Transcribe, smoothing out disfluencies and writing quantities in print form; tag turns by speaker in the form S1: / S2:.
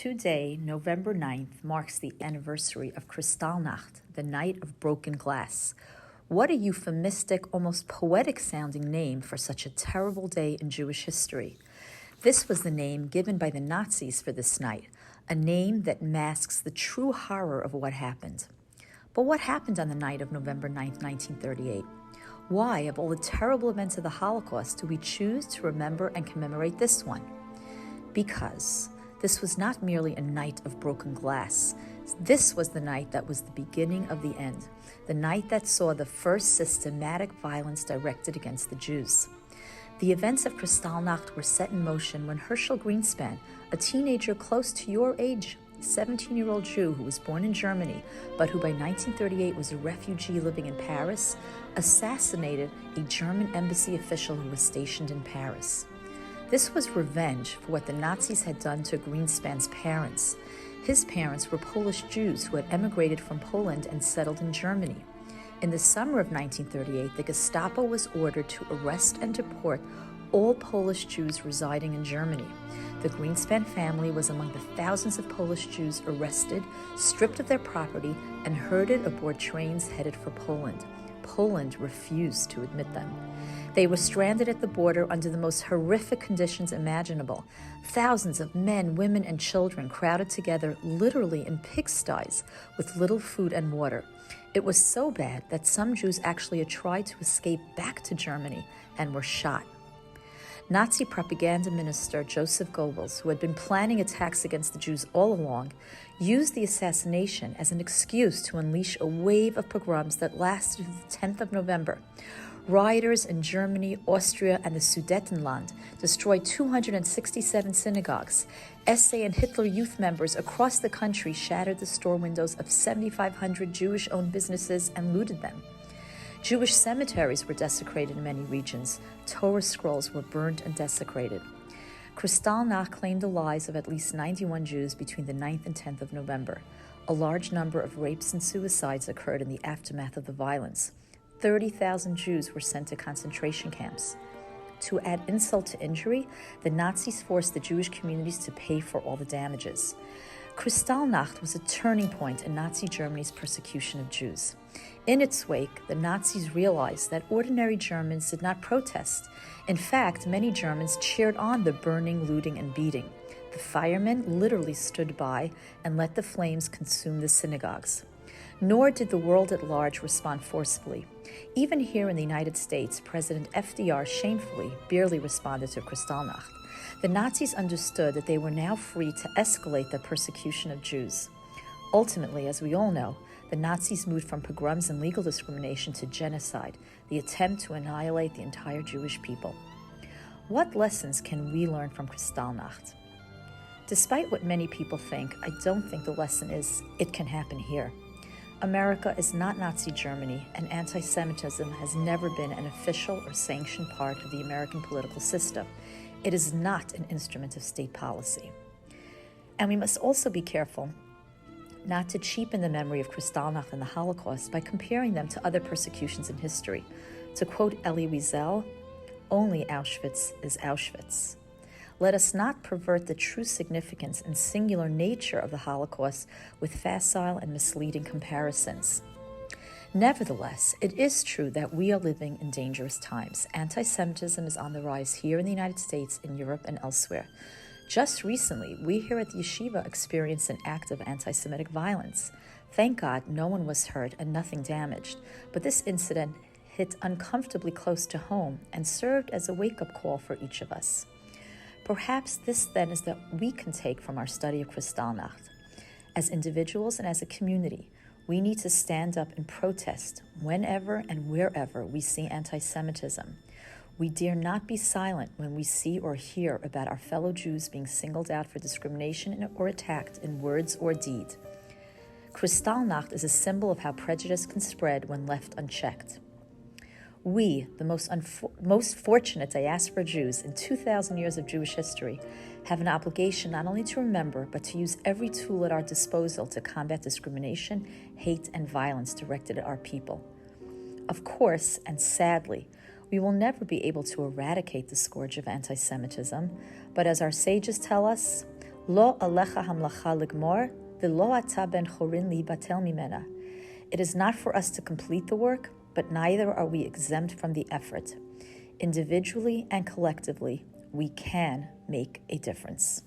S1: Today, November 9th, marks the anniversary of Kristallnacht, the Night of Broken Glass. What a euphemistic, almost poetic-sounding name for such a terrible day in Jewish history. This was the name given by the Nazis for this night, a name that masks the true horror of what happened. But what happened on the night of November 9th, 1938? Why, of all the terrible events of the Holocaust, do we choose to remember and commemorate this one? Because this was not merely a night of broken glass. This was the night that was the beginning of the end, the night that saw the first systematic violence directed against the Jews. The events of Kristallnacht were set in motion when Herschel Greenspan, a teenager close to your age, 17-year-old Jew who was born in Germany, but who by 1938 was a refugee living in Paris, assassinated a German embassy official who was stationed in Paris. This was revenge for what the Nazis had done to Greenspan's parents. His parents were Polish Jews who had emigrated from Poland and settled in Germany. In the summer of 1938, the Gestapo was ordered to arrest and deport all Polish Jews residing in Germany. The Greenspan family was among the thousands of Polish Jews arrested, stripped of their property, and herded aboard trains headed for Poland. Poland refused to admit them. They were stranded at the border under the most horrific conditions imaginable. Thousands of men, women, and children crowded together literally in pigsties with little food and water. It was so bad that some Jews actually tried to escape back to Germany and were shot. Nazi propaganda minister Joseph Goebbels, who had been planning attacks against the Jews all along, used the assassination as an excuse to unleash a wave of pogroms that lasted through the 10th of November. Rioters in Germany, Austria, and the Sudetenland destroyed 267 synagogues. SA and Hitler Youth members across the country shattered the store windows of 7,500 Jewish-owned businesses and looted them. Jewish cemeteries were desecrated in many regions. Torah scrolls were burned and desecrated. Kristallnacht claimed the lives of at least 91 Jews between the 9th and 10th of November. A large number of rapes and suicides occurred in the aftermath of the violence. 30,000 Jews were sent to concentration camps. To add insult to injury, the Nazis forced the Jewish communities to pay for all the damages. Kristallnacht was a turning point in Nazi Germany's persecution of Jews. In its wake, the Nazis realized that ordinary Germans did not protest. In fact, many Germans cheered on the burning, looting, and beating. The firemen literally stood by and let the flames consume the synagogues. Nor did the world at large respond forcefully. Even here in the United States, President FDR shamefully barely responded to Kristallnacht. The Nazis understood that they were now free to escalate the persecution of Jews. Ultimately, as we all know, the Nazis moved from pogroms and legal discrimination to genocide, the attempt to annihilate the entire Jewish people. What lessons can we learn from Kristallnacht? Despite what many people think, I don't think the lesson is, it can happen here. America is not Nazi Germany, and anti-Semitism has never been an official or sanctioned part of the American political system. It is not an instrument of state policy. And we must also be careful not to cheapen the memory of Kristallnacht and the Holocaust by comparing them to other persecutions in history. To quote Elie Wiesel, only Auschwitz is Auschwitz. Let us not pervert the true significance and singular nature of the Holocaust with facile and misleading comparisons. Nevertheless, it is true that we are living in dangerous times. Anti-Semitism is on the rise here in the United States, in Europe, and elsewhere. Just recently, we here at the Yeshivah experienced an act of anti-Semitic violence. Thank God no one was hurt and nothing damaged, but this incident hit uncomfortably close to home and served as a wake-up call for each of us. Perhaps this then is that we can take from our study of Kristallnacht. As individuals and as a community, we need to stand up and protest whenever and wherever we see anti-Semitism. We dare not be silent when we see or hear about our fellow Jews being singled out for discrimination or attacked in words or deed. Kristallnacht is a symbol of how prejudice can spread when left unchecked. We, the most fortunate diaspora Jews in 2,000 years of Jewish history, have an obligation not only to remember, but to use every tool at our disposal to combat discrimination, hate, and violence directed at our people. Of course, and sadly, we will never be able to eradicate the scourge of anti-Semitism, but as our sages tell us, Lo alecha hamlacha ligmor, v'lo ata ben chorin li batel mimena. It is not for us to complete the work, but neither are we exempt from the effort. Individually and collectively, we can make a difference.